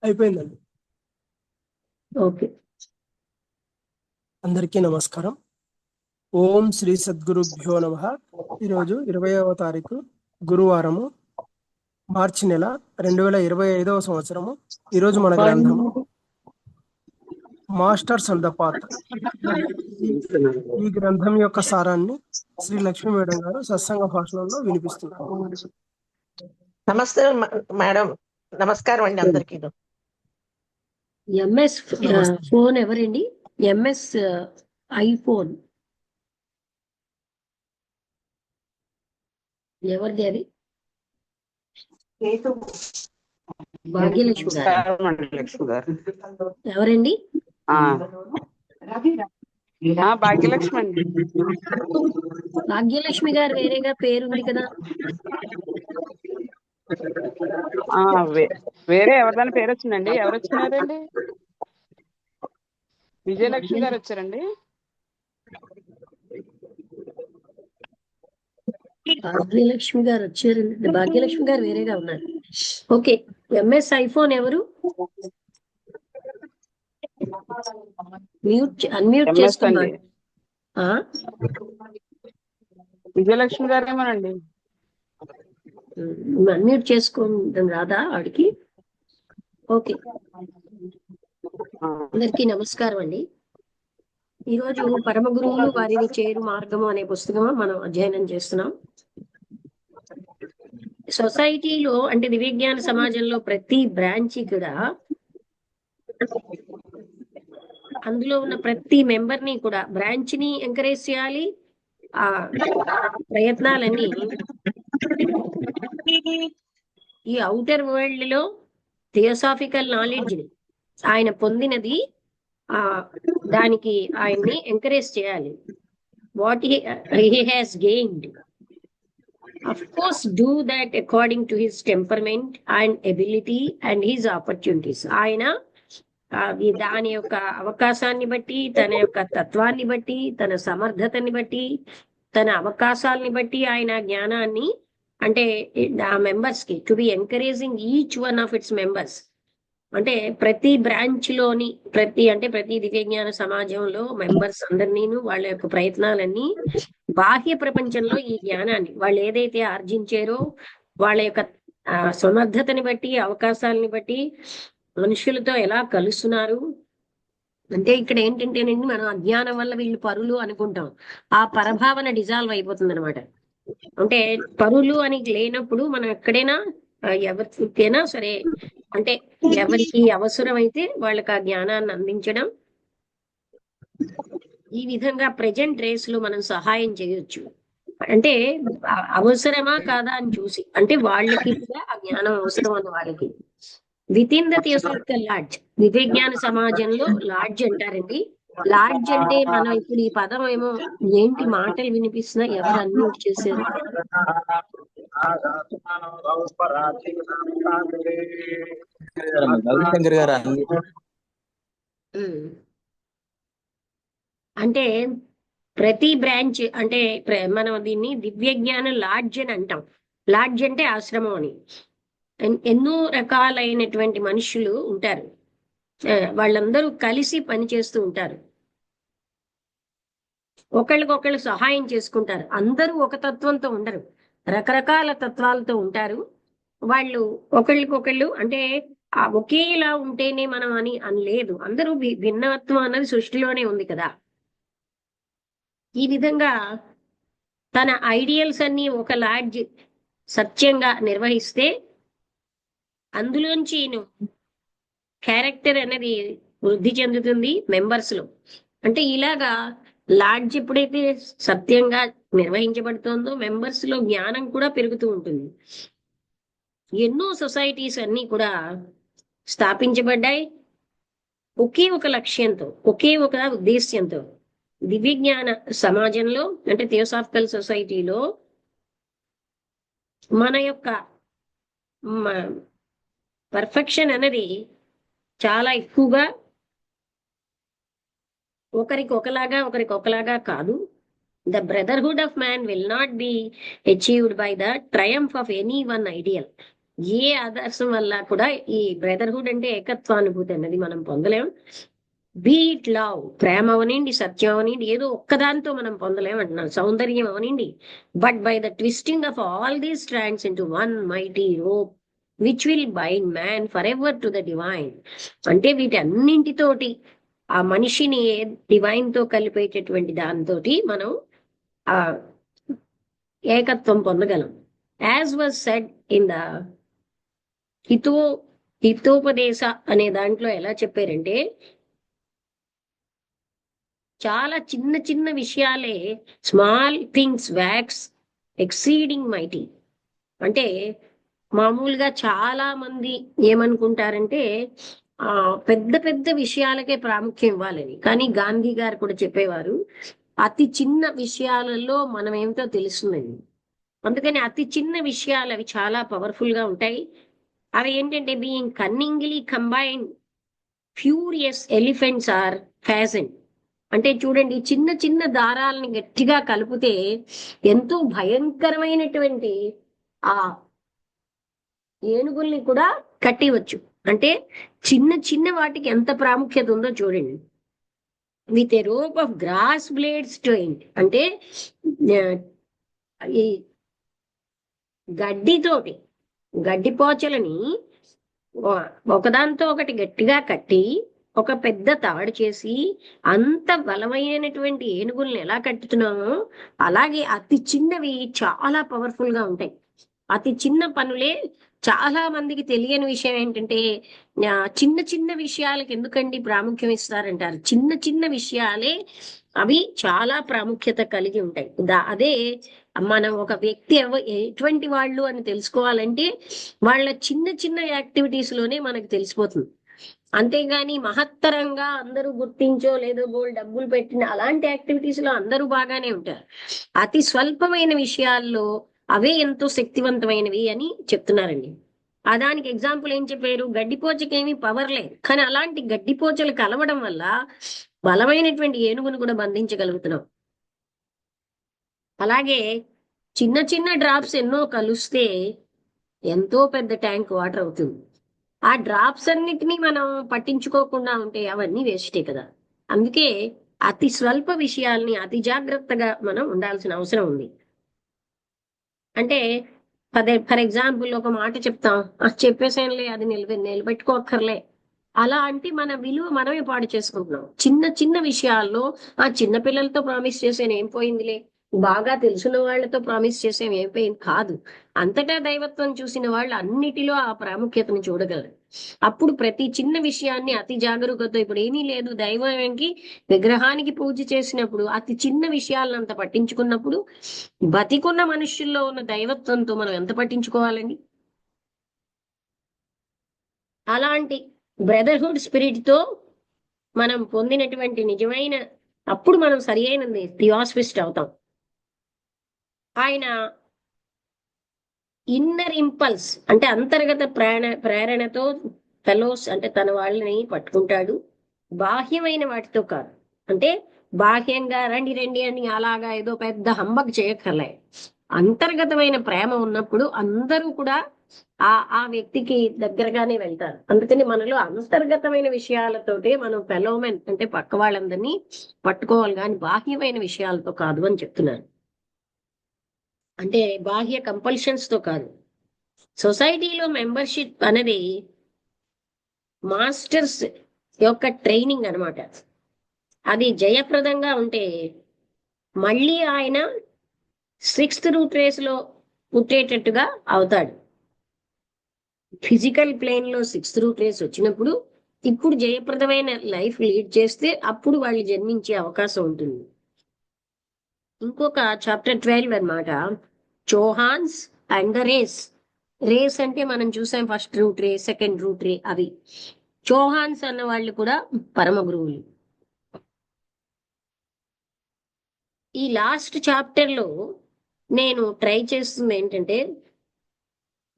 అయిపోయిందండి. ఓకే. అందరికీ నమస్కారం. ఓం శ్రీ సద్గురుభ్యో నమః. ఈరోజు 20వ తారీఖు గురువారము, మార్చి నెల 2025వ సంవత్సరము. ఈరోజు మన గ్రంథము మాస్టర్స్ అండ్ ద పాత్. ఈ గ్రంథం యొక్క సారాన్ని శ్రీ లక్ష్మీ మేడం గారు సత్సంగ భాషణంలో వినిపిస్తున్నారు. నమస్తే మేడం. నమస్కారం అండి అందరికీ. ఎంఎస్ ఫోన్ ఎవరండి? ఎంఎస్ ఐఫోన్ ఎవరిది అది? భాగ్యలక్ష్మి గారు. ఎవరండి? భాగ్యలక్ష్మి అండి. భాగ్యలక్ష్మి గారు వేరేగా పేరుంది కదా? వేరే ఎవరిదైనా పేరు వచ్చిందండి. ఎవరు వచ్చినారండి? విజయలక్ష్మి గారు వచ్చారండి. భాగ్యలక్ష్మి గారు వచ్చారండి. భాగ్యలక్ష్మి గారు వేరేగా ఉన్నారు. ఓకే. ఎంఎస్ ఐఫోన్ ఎవరు? అన్మ్యూట్ చేసుకోండి. విజయలక్ష్మి గారేమోనండి. అన్మ్యూట్ చేసుకోండి రాదా ఆడికి? ఓకే. అందరికీ నమస్కారం అండి. ఈరోజు పరమ గురువులు వారిని చేరు మార్గము అనే పుస్తకం మనం అధ్యయనం చేస్తున్నాం. సొసైటీలో అంటే దివ్యజ్ఞాన సమాజంలో ప్రతి బ్రాంచి కూడా అందులో ఉన్న ప్రతి మెంబర్ ని కూడా బ్రాంచ్ ని ఎంకరేజ్ చేయాలి. ఆ ప్రయత్నాలన్నీ ఈ ఔటర్ వరల్డ్ లో థియోసాఫికల్ నాలెడ్జ్ ని ఆయన పొందినది దానికి ఆయన్ని ఎంకరేజ్ చేయాలి. What he has gained, of course do that according to his temperament and ability and his opportunities. ఆయన దాని యొక్క అవకాశాన్ని బట్టి, తన యొక్క తత్వాన్ని బట్టి, తన సమర్థతని బట్టి, తన అవకాశాలని బట్టి ఆయన జ్ఞానాన్ని అంటే ఆ మెంబర్స్ కి to be encouraging each one of its members. అంటే ప్రతి బ్రాంచ్ లోని ప్రతి దివ్యజ్ఞాన సమాజంలో మెంబర్స్ అందరినీ వాళ్ళ యొక్క ప్రయత్నాలన్నీ బాహ్య ప్రపంచంలో ఈ జ్ఞానాన్ని వాళ్ళు ఏదైతే ఆర్జించారో వాళ్ళ యొక్క సమర్థతని బట్టి, అవకాశాలని బట్టి మనుషులతో ఎలా కలుస్తున్నారు అంటే ఇక్కడ ఏంటంటేనండి, మనం అజ్ఞానం వల్ల వీళ్ళు పరులు అనుకుంటాం. ఆ పరభావన డిజాల్వ్ అయిపోతుంది అనమాట. అంటే పరులు అని లేనప్పుడు మనం ఎక్కడైనా ఎవరికైనా సరే అంటే ఎవరికి అవసరమైతే వాళ్ళకి ఆ జ్ఞానాన్ని అందించడం, ఈ విధంగా ప్రెజెంట్ రేస్ లో మనం సహాయం చేయొచ్చు. అంటే అవసరమా కాదా అని చూసి, అంటే వాళ్ళకి కూడా ఆ జ్ఞానం అవసరం అన్న వాళ్ళకి with in the theosophical lodge. దివ్యజ్ఞాన సమాజంలో లాడ్జ్ అంటారండి. లాడ్జ్ అంటే మనం ఇప్పుడు ఈ పదం ఏమో ఏంటి మాటలు వినిపిస్తున్నా, ఎవరు అన్మ్యూట్ చేశారు? అంటే ప్రతి బ్రాంచ్ అంటే మనం దీన్ని దివ్యజ్ఞాన లాడ్జ్ అని అంటాం. లాడ్జ్ అంటే ఆశ్రమం అని. ఎన్నో రకాలైనటువంటి మనుషులు ఉంటారు. వాళ్ళందరూ కలిసి పనిచేస్తూ ఉంటారు, ఒకళ్ళకొకళ్ళు సహాయం చేసుకుంటారు. అందరూ ఒక తత్వంతో ఉండరు, రకరకాల తత్వాలతో ఉంటారు. వాళ్ళు ఒకళ్ళకొకళ్ళు అంటే ఒకేలా ఉంటేనే మనం అని అనలేదు. అందరూ భిన్నత్వం అన్నది సృష్టిలోనే ఉంది కదా. ఈ విధంగా తన ఐడియల్స్ అన్ని ఒక లాడ్జ్ సత్యంగా నిర్వహిస్తే అందులోంచి క్యారెక్టర్ అనేది వృద్ధి చెందుతుంది మెంబర్స్ లో. అంటే ఇలాగా లాడ్జ్ ఎప్పుడైతే సత్యంగా నిర్వహించబడుతుందో మెంబర్స్ లో జ్ఞానం కూడా పెరుగుతూ ఉంటుంది. ఎన్నో సొసైటీస్ అన్ని కూడా స్థాపించబడ్డాయి ఒకే ఒక లక్ష్యంతో, ఒకే ఒక ఉద్దేశ్యంతో. దివ్యజ్ఞాన సమాజంలో అంటే థియోసాఫికల్ సొసైటీలో మన యొక్క పర్ఫెక్షన్ అనేది చాలా ఎక్కువగా ఒకరికి ఒకలాగా కాదు. The brotherhood of man will not be achieved by the triumph of any one ideal. ఏ ఆదర్శం వల్ల కూడా ఈ బ్రదర్హుడ్ అంటే ఏకత్వానుభూతి అన్నది మనం పొందలేం. బీట్ లవ్, ప్రేమ అవనండి, సత్యం అవనండి, ఏదో ఒక్కదానితో మనం పొందలేం అంటున్నాను. సౌందర్యం అవనండి, but by the twisting of all these strands into one mighty rope which will bind man for ever to the divine. అంటే వీటన్నింటితోటి ఆ మనిషిని డివైన్ తో కలిపేటటువంటి దాంతో మనం ఆ ఏకత్వం పొందగలం. As was said in the Hitopadesha అనే దాంట్లో ఎలా చెప్పారంటే, చాలా చిన్న చిన్న విషయాలే, small things wax exceeding mighty. అంటే మామూలుగా చాలా మంది ఏమనుకుంటారంటే పెద్ద పెద్ద విషయాలకే ప్రాముఖ్యం ఇవ్వాలని. కానీ గాంధీ గారు కూడా చెప్పేవారు, అతి చిన్న విషయాలలో మనం ఏమిటో తెలుస్తుందండి. అందుకని అతి చిన్న విషయాలు అవి చాలా పవర్ఫుల్ గా ఉంటాయి. అవి ఏంటంటే, being cunningly combined furious elephants are fastened. అంటే చూడండి, చిన్న చిన్న దారాలని గట్టిగా కలిపితే ఎంతో భయంకరమైనటువంటి ఆ ఏనుగుల్ని కూడా కట్టివచ్చు. అంటే చిన్న చిన్న వాటికి ఎంత ప్రాముఖ్యత ఉందో చూడండి. With a rope of grass blades twined, అంటే ఈ గడ్డితోటి, గడ్డి పోచలని ఒకదాంతో ఒకటి గట్టిగా కట్టి ఒక పెద్ద తాడు చేసి అంత బలమైనటువంటి ఏనుగుల్ని ఎలా కట్టుతున్నామో అలాగే అతి చిన్నవి చాలా పవర్ఫుల్ గా ఉంటాయి. అతి చిన్న పనులే. చాలా మందికి తెలియని విషయం ఏంటంటే, చిన్న చిన్న విషయాలకు ఎందుకండి ప్రాముఖ్యం ఇస్తారంటారు. చిన్న చిన్న విషయాలే అవి చాలా ప్రాముఖ్యత కలిగి ఉంటాయి. అదే మనం ఒక వ్యక్తి ఎటువంటి వాళ్ళు అని తెలుసుకోవాలంటే వాళ్ళ చిన్న చిన్న యాక్టివిటీస్ లోనే మనకు తెలిసిపోతుంది. అంతేగాని మహత్తరంగా అందరూ గుర్తించో లేదో బోల్ డబ్బులు పెట్టిన అలాంటి యాక్టివిటీస్ లో అందరూ బాగానే ఉంటారు. అతి స్వల్పమైన విషయాల్లో అవే ఎంతో శక్తివంతమైనవి అని చెప్తున్నారండి. దానికి ఎగ్జాంపుల్ ఏం చెప్పారు, గడ్డిపోచకేమీ పవర్ లేదు, కానీ అలాంటి గడ్డిపోచలు కలవడం వల్ల బలమైనటువంటి ఏనుగును కూడా బంధించగలుగుతున్నాం. అలాగే చిన్న చిన్న డ్రాప్స్ ఎన్నో కలిస్తే ఎంతో పెద్ద ట్యాంక్ వాటర్ అవుతుంది. ఆ డ్రాప్స్ అన్నిటినీ మనం పట్టించుకోకుండా ఉంటే అవన్నీ వేస్టే కదా. అందుకే అతి స్వల్ప విషయాల్ని అతి జాగ్రత్తగా మనం ఉండాల్సిన అవసరం ఉంది. అంటే ఫర్ ఎగ్జాంపుల్ ఒక మాట చెప్తాం, చెప్పేసేనులే, అది నిలబెట్టుకోక్కర్లే, అలా అంటే మన విలువ మనమే పాడు చేసుకుంటున్నాం. చిన్న చిన్న విషయాల్లో చిన్న పిల్లలతో ప్రామిస్ చేసేను ఏం పోయిందిలే, బాగా తెలిసిన వాళ్ళతో ప్రామిస్ చేసేవి ఏం పోయింది కాదు. అంతటా దైవత్వం చూసిన వాళ్ళు అన్నిటిలో ఆ ప్రాముఖ్యతను చూడగలరు. అప్పుడు ప్రతి చిన్న విషయాన్ని అతి జాగరూకతో, ఇప్పుడు ఏమీ లేదు, దైవానికి విగ్రహానికి పూజ చేసినప్పుడు అతి చిన్న విషయాలను అంత పట్టించుకున్నప్పుడు బతికున్న మనుషుల్లో ఉన్న దైవత్వంతో మనం ఎంత పట్టించుకోవాలండి. అలాంటి బ్రదర్హుడ్ స్పిరిట్ తో మనం పొందినటువంటి నిజమైన, అప్పుడు మనం సరి అయిన థియాసఫిస్ట్ అవుతాం. ఆయన ఇన్నర్ ఇంపల్స్ అంటే అంతర్గత ప్రేరణతో ఫెలోస్ అంటే తన వాళ్ళని పట్టుకుంటాడు, బాహ్యమైన వాటితో కాదు. అంటే బాహ్యంగా రండి రండి అని అలాగా ఏదో పెద్ద హంబక్ చేయక్కర్లే. అంతర్గతమైన ప్రేమ ఉన్నప్పుడు అందరూ కూడా ఆ వ్యక్తికి దగ్గరగానే వెళ్తారు. అందుకని మనలో అంతర్గతమైన విషయాలతోటే మనం ఫెలోమెన్ అంటే పక్క వాళ్ళందరినీ పట్టుకోవాలి, కానీ బాహ్యమైన విషయాలతో కాదు అని చెప్తున్నారు. అంటే బాహ్య కంపల్షన్స్ తో కాదు. సొసైటీలో మెంబర్షిప్ అనేది మాస్టర్స్ యొక్క ట్రైనింగ్ అనమాట. అది జయప్రదంగా ఉంటే మళ్ళీ ఆయన 6th రూట్ రేస్ లో పుట్టేటట్టుగా అవుతాడు. ఫిజికల్ ప్లేన్ లో 6th రూట్ రేస్ వచ్చినప్పుడు ఇప్పుడు జయప్రదమైన లైఫ్ లీడ్ చేస్తే అప్పుడు వాళ్ళు జన్మించే అవకాశం ఉంటుంది. ఇంకొక చాప్టర్ 12 అన్నమాట, చోహాన్స్ అండ్ ద రేస్. రేస్ అంటే మనం చూసాం, ఫస్ట్ రూట్ రే, సెకండ్ రూట్ రే, అవి. చోహాన్స్ అన్న వాళ్ళు కూడా పరమ గురువులు. ఈ లాస్ట్ చాప్టర్ లో నేను ట్రై చేస్తుంది ఏంటంటే,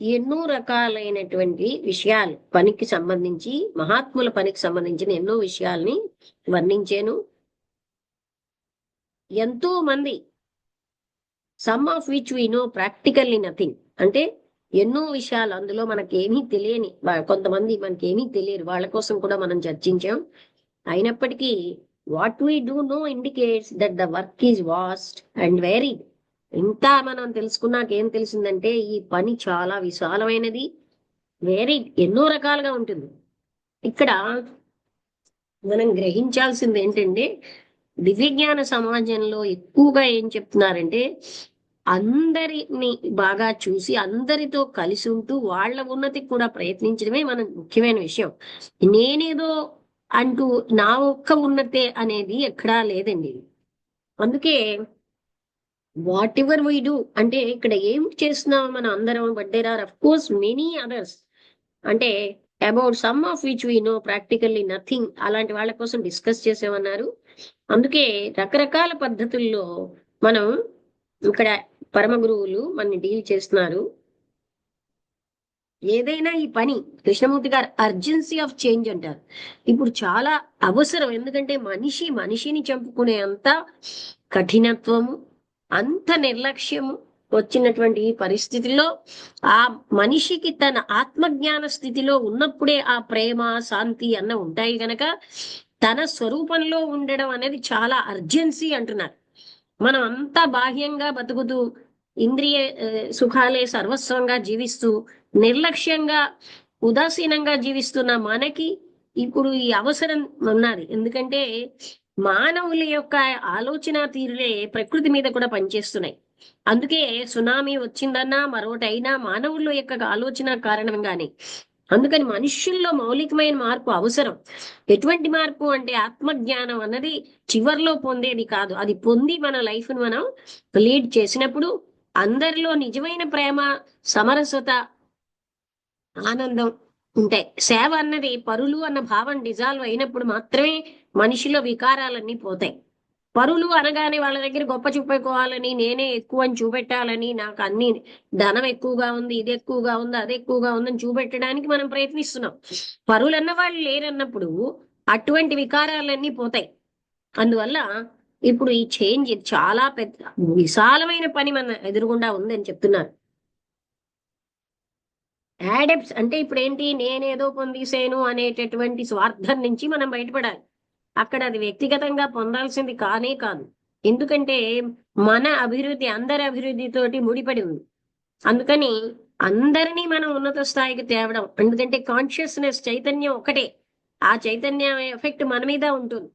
ఎన్నో రకాలైనటువంటి విషయాలు పనికి సంబంధించి, మహాత్ముల పనికి సంబంధించిన ఎన్నో విషయాల్ని వర్ణించాను. ఎంతో మంది, some of which we know practically nothing, అంటే ఎన్నో విషయాలు అందులో మనకేమీ తెలియని కొంతమంది మనకేమీ తెలియరు, వాళ్ళ కోసం కూడా మనం చర్చించాం. అయినప్పటికీ what we do know indicates that the work is vast and varied. ఇంత మనం తెలుసుకున్నాక ఏం తెలిసిందంటే ఈ పని చాలా విశాలమైనది, వెరీడ్, ఎన్నో రకాలుగా ఉంటుంది. ఇక్కడ మనం గ్రహించాల్సింది ఏంటంటే దివ్యజ్ఞాన సమాజంలో ఎక్కువగా ఏం చెప్తున్నారంటే అందరిని బాగా చూసి అందరితో కలిసి ఉంటూ వాళ్ళ ఉన్నతికి కూడా ప్రయత్నించడమే మన ముఖ్యమైన విషయం. నేనేదో అంటూ నా ఒక్క ఉన్నతే అనేది ఎక్కడా లేదండి. అందుకే వాట్ ఎవర్ వీ డూ అంటే ఇక్కడ ఏం చేస్తున్నాం మనం అందరం, but there are of course many others, అంటే about some of which we know practically nothing, అలాంటి వాళ్ళ కోసం డిస్కస్ చేసామన్నారు. అందుకే రకరకాల పద్ధతుల్లో మనం ఇక్కడ పరమ గురువులు మన డీల్ చేస్తున్నారు. ఏదైనా ఈ పని కృష్ణమూర్తి గారు అర్జెన్సీ ఆఫ్ చేంజ్ అంటారు. ఇప్పుడు చాలా అవసరం, ఎందుకంటే మనిషిని చంపుకునే అంత కఠినత్వము, అంత నిర్లక్ష్యము వచ్చినటువంటి ఈ పరిస్థితిలో ఆ మనిషికి తన ఆత్మజ్ఞాన స్థితిలో ఉన్నప్పుడే ఆ ప్రేమ శాంతి అన్న ఉంటాయి గనక తన స్వరూపంలో ఉండడం అనేది చాలా అర్జెన్సీ అంటున్నారు. మనం అంతా బాహ్యంగా బతుకుతూ ఇంద్రియ సుఖాలే సర్వస్వంగా జీవిస్తూ నిర్లక్ష్యంగా ఉదాసీనంగా జీవిస్తున్న మనకి ఇప్పుడు ఈ అవసరం ఉన్నది. ఎందుకంటే మానవుల యొక్క ఆలోచన తీరులే ప్రకృతి మీద కూడా పనిచేస్తున్నాయి. అందుకే సునామీ వచ్చిందన్నా మరొకటైనా మానవుల యొక్క ఆలోచన కారణంగానే. అందుకని మనుష్యుల్లో మౌలికమైన మార్పు అవసరం. ఎటువంటి మార్పు అంటే ఆత్మజ్ఞానం అన్నది చివర్లో పొందేది కాదు, అది పొంది మన లైఫ్ ను మనం లీడ్ చేసినప్పుడు అందరిలో నిజమైన ప్రేమ, సమరసత, ఆనందం ఉంటాయి. సేవ అన్నది పరులు అన్న భావం డిజాల్వ్ అయినప్పుడు మాత్రమే మనిషిలో వికారాలన్నీ పోతాయి. పరులు అనగానే వాళ్ళ దగ్గర గొప్ప చూపెట్టుకోవాలని, నేనే ఎక్కువ అని చూపెట్టాలని, నాకు అన్ని ధనం ఎక్కువగా ఉంది, ఇది ఎక్కువగా ఉంది, అది ఎక్కువగా ఉందని చూపెట్టడానికి మనం ప్రయత్నిస్తున్నాం. పరులు అన్న వాళ్ళు లేరన్నప్పుడు అటువంటి వికారాలన్నీ పోతాయి. అందువల్ల ఇప్పుడు ఈ చేంజ్ చాలా పెద్ద విశాలమైన పని మన ఎదురుగుండా ఉందని చెప్తున్నారు. యాడెప్ట్స్ అంటే ఇప్పుడు ఏంటి, నేనేదో పొందేసేను అనేటటువంటి స్వార్థం నుంచి మనం బయటపడాలి. అక్కడ అది వ్యక్తిగతంగా పొందాల్సింది కానే కాదు. ఎందుకంటే మన అభివృద్ధి అందరి అభివృద్ధితోటి ముడిపడి ఉంది. అందుకని అందరినీ మనం ఉన్నత స్థాయికి తేవడం, ఎందుకంటే కాన్షియస్నెస్ చైతన్యం ఒకటే, ఆ చైతన్యం ఎఫెక్ట్ మన మీద ఉంటుంది.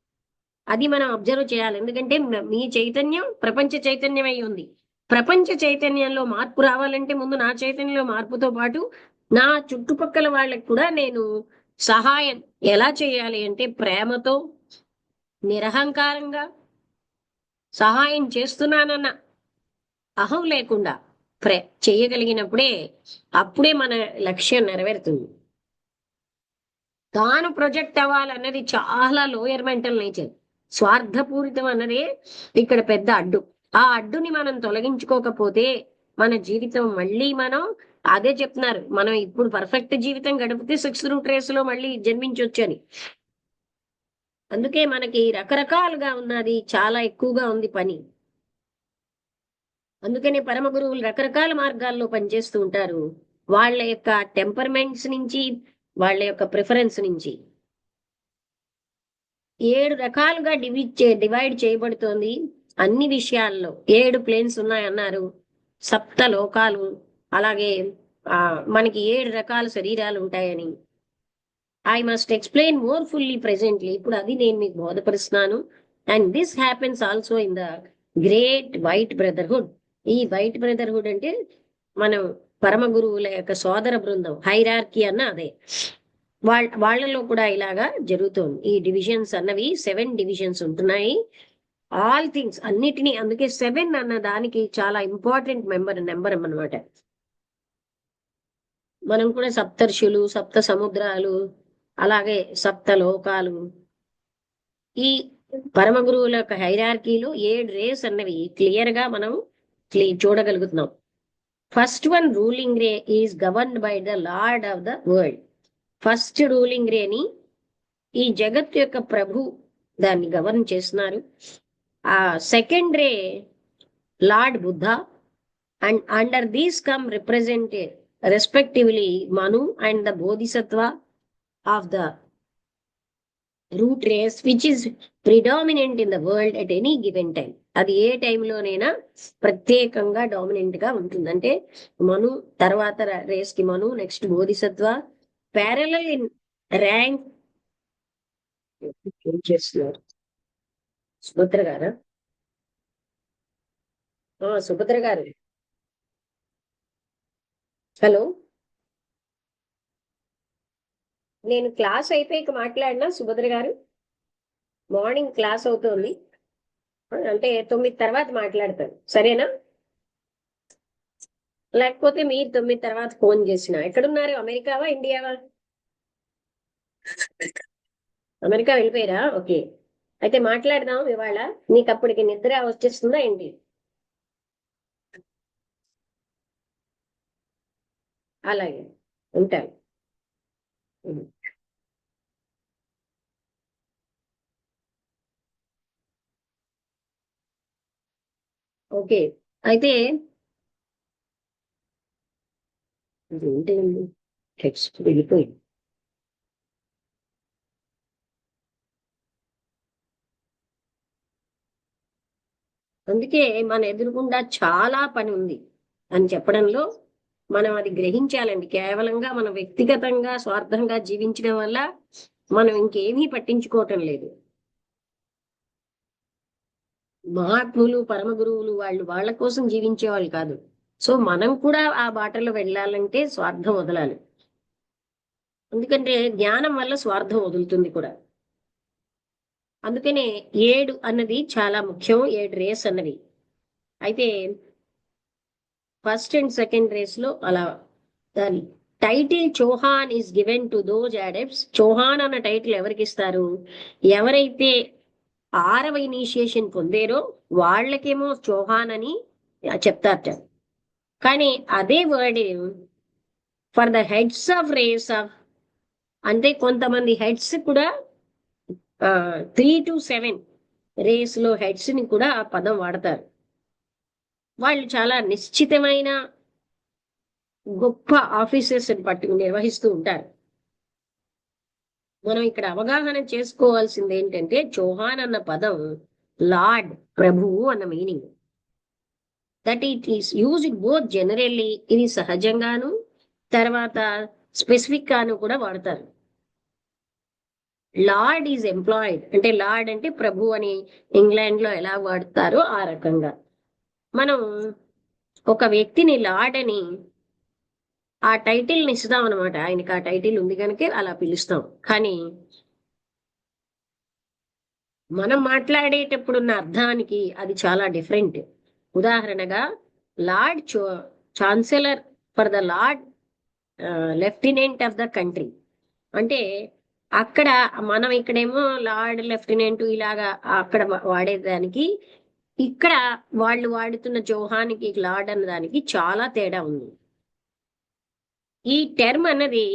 అది మనం అబ్జర్వ్ చేయాలి. ఎందుకంటే మీ చైతన్యం ప్రపంచ చైతన్యమై ఉంది. ప్రపంచ చైతన్యంలో మార్పు రావాలంటే ముందు నా చైతన్యంలో మార్పుతో పాటు నా చుట్టుపక్కల వాళ్ళకి కూడా నేను సహాయం ఎలా చేయాలి అంటే ప్రేమతో, నిరహంకారంగా సహాయం చేస్తున్నానన్న అహం లేకుండా చేయగలిగినప్పుడే అప్పుడే మన లక్ష్యం నెరవేరుతుంది. తాను ప్రొజెక్ట్ అవ్వాలన్నది చాలా లోయర్ మెంటల్ నేచర్. స్వార్థపూరితం అన్నదే ఇక్కడ పెద్ద అడ్డు. ఆ అడ్డుని మనం తొలగించుకోకపోతే మన జీవితం మళ్ళీ మనం అదే చెప్తున్నారు, మనం ఇప్పుడు పర్ఫెక్ట్ జీవితం గడిపితే 6th రూట్ రేస్ లో మళ్ళీ జన్మించొచ్చు అని. అందుకే మనకి రకరకాలుగా ఉన్నది, చాలా ఎక్కువగా ఉంది పని. అందుకనే పరమ గురువులు రకరకాల మార్గాల్లో పనిచేస్తూ ఉంటారు. వాళ్ళ యొక్క టెంపర్మెంట్స్ నుంచి, వాళ్ళ యొక్క ప్రిఫరెన్స్ నుంచి 7 రకాలుగా డివైడ్ చేయబడుతోంది. అన్ని విషయాల్లో 7 ప్లేన్స్ ఉన్నాయన్నారు. 7 లోకాలు, అలాగే మనకి 7 రకాల శరీరాలు ఉంటాయని. I must explain more fully presently. ఇప్పుడు అది నేను మీకు బోధపరుస్తున్నాను. And this happens also in the great white brotherhood. ఈ వైట్ బ్రదర్హుడ్ అంటే మనం పరమ గురువుల యొక్క సోదర బృందం, హైరార్కీ అన్న అదే. వాళ్ళలో కూడా ఇలాగా జరుగుతోంది. ఈ డివిజన్స్ అన్నవి 7 డివిజన్స్ ఉంటున్నాయి. ఆల్ థింగ్స్ అన్నిటినీ, అందుకే 7 అన్న దానికి చాలా ఇంపార్టెంట్ నెంబర్ అన్నమాట. మనం కూడా సప్తర్షులు, 7 సముద్రాలు, అలాగే 7 లోకాలు, ఈ పరమ గురువుల యొక్క హైరార్కీలో 7 రేస్ అన్నవి క్లియర్ గా మనం చూడగలుగుతున్నాం. First one ruling ray is governed by the lord of the world. First ruling రేని ఈ జగత్ యొక్క ప్రభు దాన్ని గవర్న్ చేస్తున్నారు. ఆ second ray lord Buddha, and under these come represented respectively Manu and the Bodhisattva of the root race which is predominant in the world at any given time. అది ఏ టైంలోనైనా ప్రత్యేకంగా డామినెంట్ గా ఉంటుంది. అంటే మను తర్వాత రేస్ కి Manu, next Bodhisattva, parallel in rank. ఏం చేస్తున్నారు సుభద్ర గారా? సుభద్ర గారు, హలో. నేను క్లాస్ అయిపోయాక మాట్లాడినా సుభద్ర గారు? మార్నింగ్ క్లాస్ అవుతోంది, అంటే 9 తర్వాత మాట్లాడతాను, సరేనా? లేకపోతే మీరు 9 తర్వాత ఫోన్ చేసిన. ఎక్కడున్నారు? అమెరికావా, ఇండియావా? అమెరికా వెళ్ళిపోయారా? ఓకే, అయితే మాట్లాడదాం ఇవాళ. నీకు అప్పటికి నిద్ర వచ్చేస్తుందా ఏంటి? అలాగే ఉంటాను. ఓకే, అయితే ఏంటండి టెక్స్ట్ వెళ్ళిపోయింది. అందుకే మన ఎదురుగుండా చాలా పని ఉంది అని చెప్పడంలో మనం అది గ్రహించాలండి. కేవలంగా మనం వ్యక్తిగతంగా స్వార్థంగా జీవించడం వల్ల మనం ఇంకేమీ పట్టించుకోవటం లేదు. మహాత్ములు, పరమ గురువులు వాళ్ళు వాళ్ళ కోసం జీవించేవాళ్ళు కాదు. సో మనం కూడా ఆ బాటలో వెళ్ళాలంటే స్వార్థం వదలాలి. ఎందుకంటే జ్ఞానం వల్ల స్వార్థం వదులుతుంది కూడా. అందుకనే 7 అన్నది చాలా ముఖ్యం, 7 రేస్ అన్నది. అయితే ఫస్ట్ అండ్ సెకండ్ రేస్ లో అలా title Chohan is given to those adepts. Chohan అన్న టైటిల్ ఎవరికి ఇస్తారు? ఎవరైతే 6వ ఇనిషియేషన్ పొందారో వాళ్ళకేమో చౌహాన్ అని చెప్తారట. కానీ అదే word for the heads of race of, అంటే కొంతమంది హెడ్స్ కూడా 3 to 7 రేస్ లో హెడ్స్ ని కూడా ఆ పదం వాడతారు. వాళ్ళు చాలా నిశ్చితమైన గొప్ప ఆఫీసర్స్ పట్టు నిర్వహిస్తూ ఉంటారు. మనం ఇక్కడ అవగాహన చేసుకోవాల్సింది ఏంటంటే చౌహాన్ అన్న పదం లార్డ్, ప్రభువు అన్న meaning. That it is used both generally, ఇది సహజంగాను తర్వాత స్పెసిఫిక్ గాను కూడా వాడతారు. లార్డ్ ఈజ్ ఎంప్లాయిడ్, అంటే లార్డ్ అంటే ప్రభు అని ఇంగ్లాండ్ లో ఎలా వాడతారో ఆ రకంగా మనం ఒక వ్యక్తిని లార్డ్ అని ఆ టైటిల్ ని ఇస్తాం అనమాట. ఆయనకి ఆ టైటిల్ ఉంది కనుక అలా పిలుస్తాం. కానీ మనం మాట్లాడేటప్పుడున్న అర్థానికి అది చాలా డిఫరెంట్. ఉదాహరణగా lord chancellor for the lord lieutenant of the country అంటే అక్కడ మనం ఇక్కడేమో లార్డ్ లెఫ్టినెంట్ ఇలాగా అక్కడ వాడేదానికి ఇక్కడ వాళ్ళు వాడుతున్న చౌహానికి లార్డ్ అన్న దానికి చాలా తేడా ఉంది. ఈ టర్మ్ అన్నది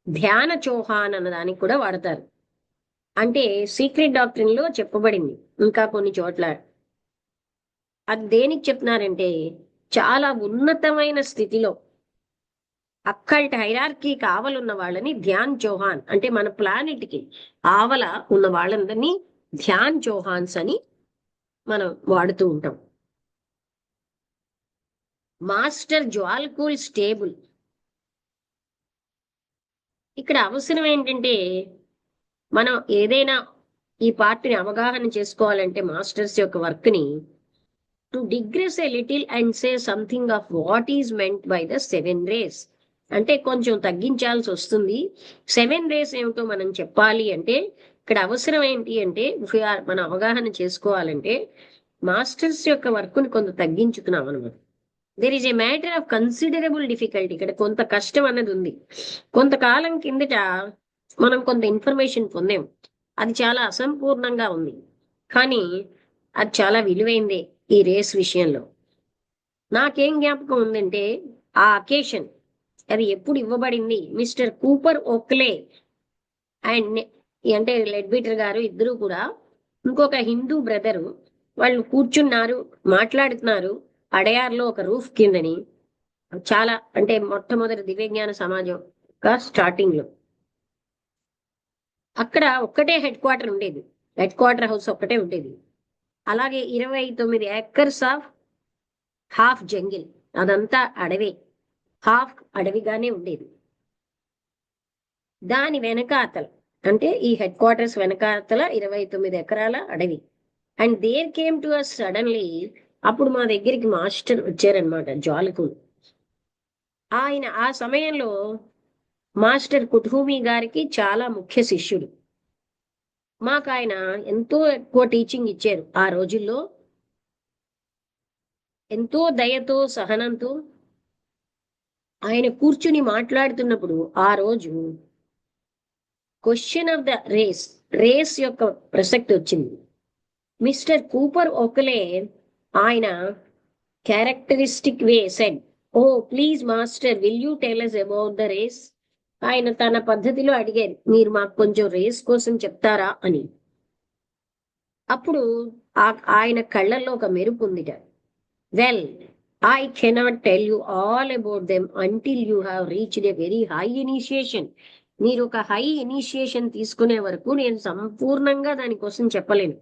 ధ్యాన చౌహాన్ అన్న దానికి కూడా వాడతారు. అంటే సీక్రెట్ డాక్ట్రిన్ లో చెప్పబడింది, ఇంకా కొన్ని చోట్ల. అది దేనికి చెప్తున్నారంటే చాలా ఉన్నతమైన స్థితిలో అక్కల్ట్ హైరార్కీ ఆవలున్న వాళ్ళని ధ్యాన్ చౌహాన్, అంటే మన ప్లానెట్ కి ఆవల ఉన్న వాళ్ళందరినీ ధ్యాన్ చౌహాన్స్ అని మనం వాడుతూ ఉంటాం. Master Djwal Khul stable. ఇక్కడ అవసరం ఏంటంటే మనం ఏదైనా ఈ పార్ట్ని అవగాహన చేసుకోవాలంటే మాస్టర్స్ యొక్క వర్క్ ని to digress a little and say something of what is meant by the 7 rays. అంటే కొంచెం తగ్గించాల్సి వస్తుంది. 7 rays ఏమిటో మనం చెప్పాలి అంటే ఇక్కడ అవసరం ఏంటి అంటే మనం అవగాహన చేసుకోవాలంటే మాస్టర్స్ యొక్క వర్క్ ని కొంత తగ్గించుతున్నాం అనమాట. There is a matter of considerable difficulty. ఇక్కడ కొంత కష్టం అన్నది ఉంది. కొంతకాలం కిందట మనం కొంత ఇన్ఫర్మేషన్ పొందాం, అది చాలా అసంపూర్ణంగా ఉంది, కానీ అది చాలా విలువైందే ఈ రేస్ విషయంలో. నాకేం జ్ఞాపకం ఉందంటే ఆ అకేషన్ అది ఎప్పుడు ఇవ్వబడింది, మిస్టర్ కూపర్ ఓక్లే అండ్ అంటే లెడ్బీటర్ గారు ఇద్దరు కూడా ఇంకొక హిందూ బ్రదరు వాళ్ళు కూర్చున్నారు, మాట్లాడుతున్నారు అడయార్లో ఒక రూఫ్ కిందని. చాలా అంటే మొట్టమొదటి దివ్యజ్ఞాన సమాజం స్టార్టింగ్ లో అక్కడ ఒక్కటే హెడ్ క్వార్టర్ ఉండేది. హెడ్ క్వార్టర్ హౌస్ ఒక్కటే ఉండేది. అలాగే 29 ఏకర్స్ ఆఫ్ హాఫ్ జంగిల్, అదంతా అడవి, హాఫ్ అడవిగానే ఉండేది. దాని వెనకాతల అంటే ఈ హెడ్ క్వార్టర్స్ వెనకాతల 29 ఎకరాల అడవి. And there came to us suddenly, అప్పుడు మా దగ్గరికి మాస్టర్ వచ్చారనమాట, జాలకులు. ఆయన ఆ సమయంలో మాస్టర్ కుఠూమి గారికి చాలా ముఖ్య శిష్యుడు. మాకు ఆయన ఎంతో ఎక్కువ టీచింగ్ ఇచ్చారు. ఆ రోజుల్లో ఎంతో దయతో సహనంతో ఆయన కూర్చుని మాట్లాడుతున్నప్పుడు ఆ రోజు క్వశ్చన్ ఆఫ్ ద రేస్ యొక్క ప్రసక్తి వచ్చింది. మిస్టర్ కూపర్ ఓకలే ఆయన characteristic way said, oh please master will you tell us about the race. ఆయన తన పద్ధతిలో అడిగారు, మీరు మాకు కొంచెం రేస్ కోసం చెప్తారా అని. అప్పుడు ఆయన కళ్ళల్లో ఒక మెరుపు ఉందిట. Well, I cannot tell you all about them until you have reached a very high initiation. మీరు ఒక హై ఇనిషియేషన్ తీసుకునే వరకు నేను సంపూర్ణంగా దానికోసం చెప్పలేను.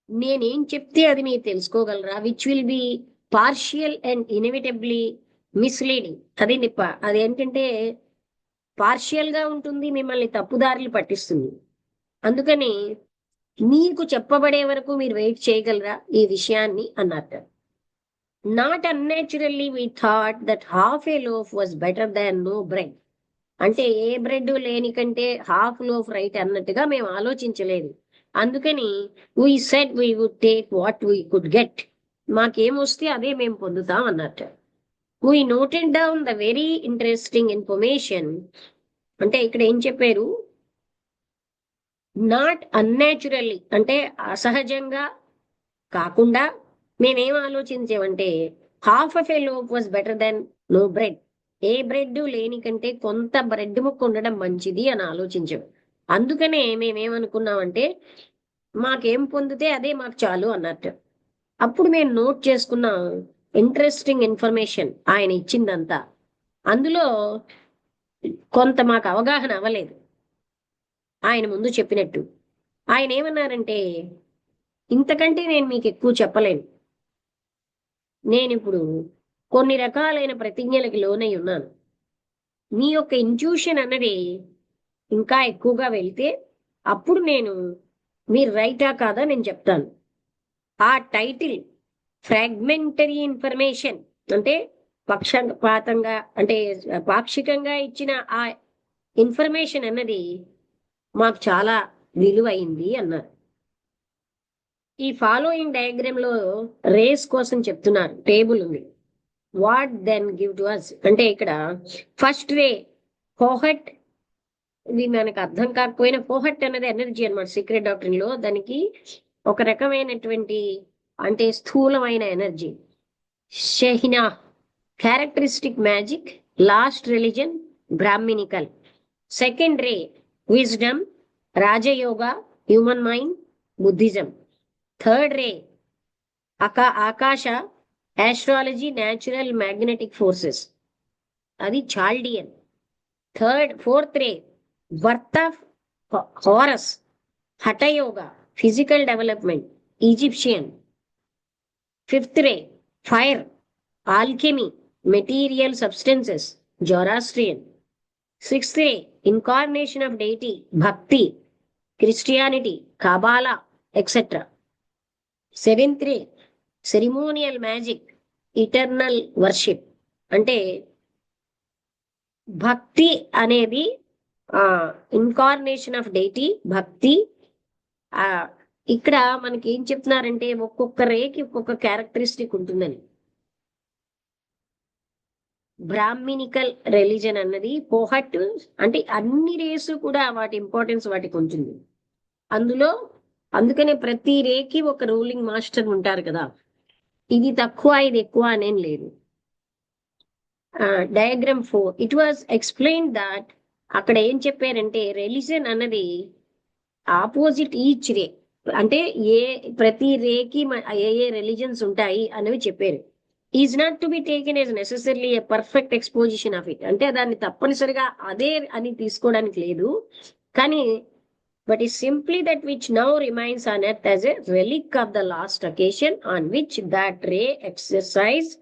నేనేం చెప్తే అది మీరు తెలుసుకోగలరా? Which will be partial and inevitably misleading. అదేంటంటే పార్షియల్ గా ఉంటుంది, మిమ్మల్ని తప్పుదారులు పట్టిస్తుంది. అందుకని మీకు చెప్పబడే వరకు మీరు వెయిట్ చేయగలరా ఈ విషయాన్ని అన్నట్టు. Not unnaturally we thought that half a loaf was better than no bread. అంటే ఏ బ్రెడ్ లేని కంటే హాఫ్ లోఫ్ రైట్ అన్నట్టుగా మేము ఆలోచించలేదు. అందుకని we said we would take what we could get. మాకేమొస్తే అదే మేము పొందుతాం అన్నట్టు. We noted down the very interesting information. అంటే ఇక్కడ ఏం చెప్పారు? నాట్ అన్యాచురల్లీ అంటే అసహజంగా కాకుండా మేమేం ఆలోచించామంటే half of a loaf was better than no bread. ఏ బ్రెడ్ లేని కంటే కొంత బ్రెడ్ ముక్క ఉండడం మంచిది అని ఆలోచించాం. అందుకనే మేమేమనుకున్నామంటే మాకేం పొందితే అదే మాకు చాలు అన్నట్టు. అప్పుడు మేము నోట్ చేసుకున్నాం ఇంట్రెస్టింగ్ ఇన్ఫర్మేషన్ ఆయన ఇచ్చిందంతా. అందులో కొంత మాకు అవగాహన అవ్వలేదు. ఆయన ముందు చెప్పినట్టు ఆయన ఏమన్నారంటే, ఇంతకంటే నేను మీకు ఎక్కువ చెప్పలేను. నేను ఇప్పుడు కొన్ని రకాలైన ప్రతిజ్ఞలకు లోనై ఉన్నాను. మీ యొక్క ఇంట్యూషన్ అన్నది ఇంకా ఎక్కువగా వెళ్తే అప్పుడు నేను మీరు రైటా కాదా నేను చెప్తాను. ఆ టైటిల్ ఫ్రాగ్మెంటరీ ఇన్ఫర్మేషన్ అంటే పక్షపాతంగా అంటే పాక్షికంగా ఇచ్చిన ఆ ఇన్ఫర్మేషన్ అన్నది మాకు చాలా విలువైంది అన్నారు. ఈ ఫాలోయింగ్ డయాగ్రామ్ లో రేస్ కోసం చెప్తున్నారు. టేబుల్ ఉంది. What then give to us అంటే ఇక్కడ ఫస్ట్ రే ఫోహట్. ఇది మనకు అర్థం కాకపోయినా ఫోహట్ అనేది ఎనర్జీ అనమాట. సీక్రెట్ డాక్టరీన్ లో దానికి ఒక రకమైనటువంటి అంటే స్థూలమైన energy. Shekinah characteristic magic. Last religion Brahminical. Second ray wisdom Raja Yoga human mind Buddhism. Third ray Akasha astrology natural magnetic forces, అది Chaldean. Fourth ray birth of Horus Hatha Yoga physical development Egyptian. Fifth ray fire alchemy material substances Zoroastrian. Sixth ray incarnation of deity bhakti Christianity Kabbalah et cetera. Seventh ray ceremonial magic eternal worship అంటే భక్తి అనేది incarnation of deity భక్తి. ఇక్కడ మనకి ఏం చెప్తున్నారంటే ఒక్కొక్క రేకి ఒక్కొక్క characteristic ఉంటుందని. బ్రాహ్మినికల్ రిలీజన్ అన్నది పోహట్ అంటే అన్ని రేసు కూడా వాటి ఇంపార్టెన్స్ వాటికి ఉంటుంది అందుకనే ప్రతి రేకి ఒక రూలింగ్ మాస్టర్ ఉంటారు కదా. ఇది తక్కువ ఇది ఎక్కువ అనేం లేదు. Diagram 4 it was explain that అక్కడ ఏం చెప్పారంటే రిలీజన్ అన్నది ఆపోజిట్ ఈచ్ రే అంటే ప్రతి రేకి ఏ రిలీజన్స్ ఉంటాయి అనేవి చెప్పారు. Is not to be taken as necessarily a perfect exposition of it. అంటే దాన్ని తప్పనిసరిగా అదే అని తీసుకోవడానికి లేదు, కానీ but is simply that which now remains on earth as a relic of the last occasion on which that ray exercised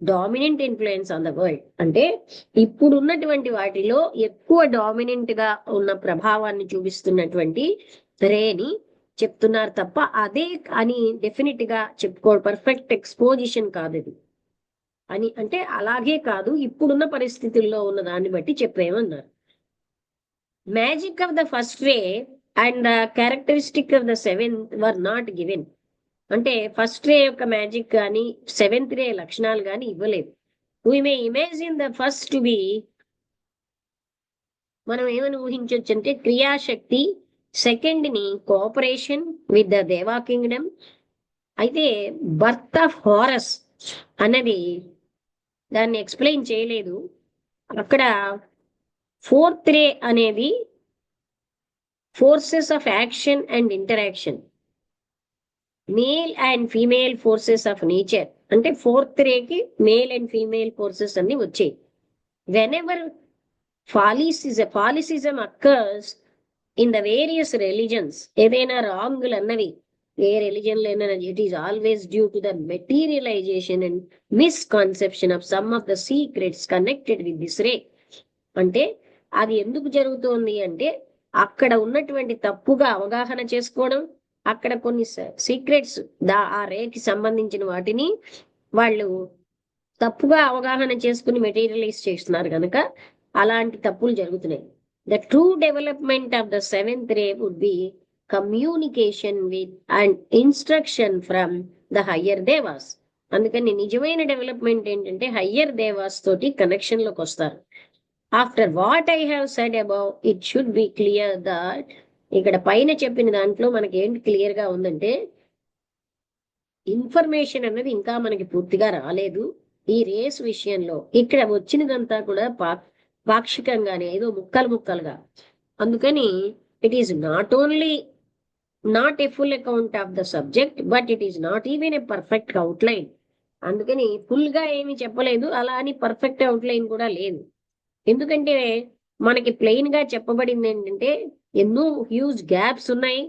dominant influence on the world. అంటే ఇప్పుడు ఉన్నటువంటి వాటిలో ఎక్కువ డామినెంట్ గా ఉన్న ప్రభావాన్ని చూపిస్తున్నటువంటి రేని చెప్తున్నారు తప్ప అదే అని డెఫినెట్ గా చెప్పుకో, పర్ఫెక్ట్ ఎక్స్పోజిషన్ కాదు ఇది అని. అంటే అలాగే కాదు, ఇప్పుడున్న పరిస్థితుల్లో ఉన్న దాన్ని బట్టి చెప్పేమన్నారు. Magic of the first ray and the characteristic of the seventh were not given. అంటే ఫస్ట్ రే యొక్క మ్యాజిక్ కానీ సెవెంత్ రే లక్షణాలు కానీ ఇవ్వలేదు. We may imagine the first to be, మనం ఏమని ఊహించవచ్చు అంటే క్రియాశక్తి, సెకండ్ ని cooperation with the deva kingdom. అయితే బర్త్ ఆఫ్ హారస్ అన్నది దాన్ని ఎక్స్ప్లెయిన్ చేయలేదు. అక్కడ ఫోర్త్ రే అనేది forces of action and interaction, male and female forces of nature. అంటే ఫోర్త్ రేకి మేల్ అండ్ ఫీమేల్ ఫోర్సెస్ అన్ని వచ్చాయి. Whenever phallicism occurs in the various religions, ఏదైనా రాంగులు అన్నవి ఏ రిలీజన్ లో అయినా, it is always due to the materialisation and misconception of some of the secrets connected with this ray. అంటే అది ఎందుకు జరుగుతోంది అంటే అక్కడ ఉన్నటువంటి తప్పుగా అవగాహన చేసుకోవడం, అక్కడ కొన్ని సీక్రెట్స్ ఆ రేకి సంబంధించిన వాటిని వాళ్ళు తప్పుగా అవగాహన చేసుకుని మెటీరియలైజ్ చేస్తున్నారు కనుక అలాంటి తప్పులు జరుగుతున్నాయి. The true development of the seventh ray would be communication with and instruction from the higher devas. అందుకని నిజమైన డెవలప్మెంట్ ఏంటంటే హయ్యర్ దేవాస్ తోటి కనెక్షన్ లోకి వస్తారు. After what I have said above it should be clear that, ఇక్కడ పైన చెప్పిన దాంట్లో మనకి ఏంటి క్లియర్ గా ఉందంటే ఇన్ఫర్మేషన్ అన్నది ఇంకా మనకి పూర్తిగా రాలేదు ఈ రేస్ విషయంలో. ఇక్కడ వచ్చినదంతా కూడా పాక్షికంగానే, ఏదో ముక్కలుగా. అందుకని it is not only not a full account of the subject, but it is not even a perfect outline. అందుకని ఫుల్ గా ఏమి చెప్పలేదు, అలా అని పర్ఫెక్ట్ అవుట్లైన్ కూడా లేదు. ఎందుకంటే మనకి ప్లెయిన్ గా చెప్పబడింది ఏంటంటే ఎన్నో హ్యూజ్ గ్యాప్స్ ఉన్నాయి,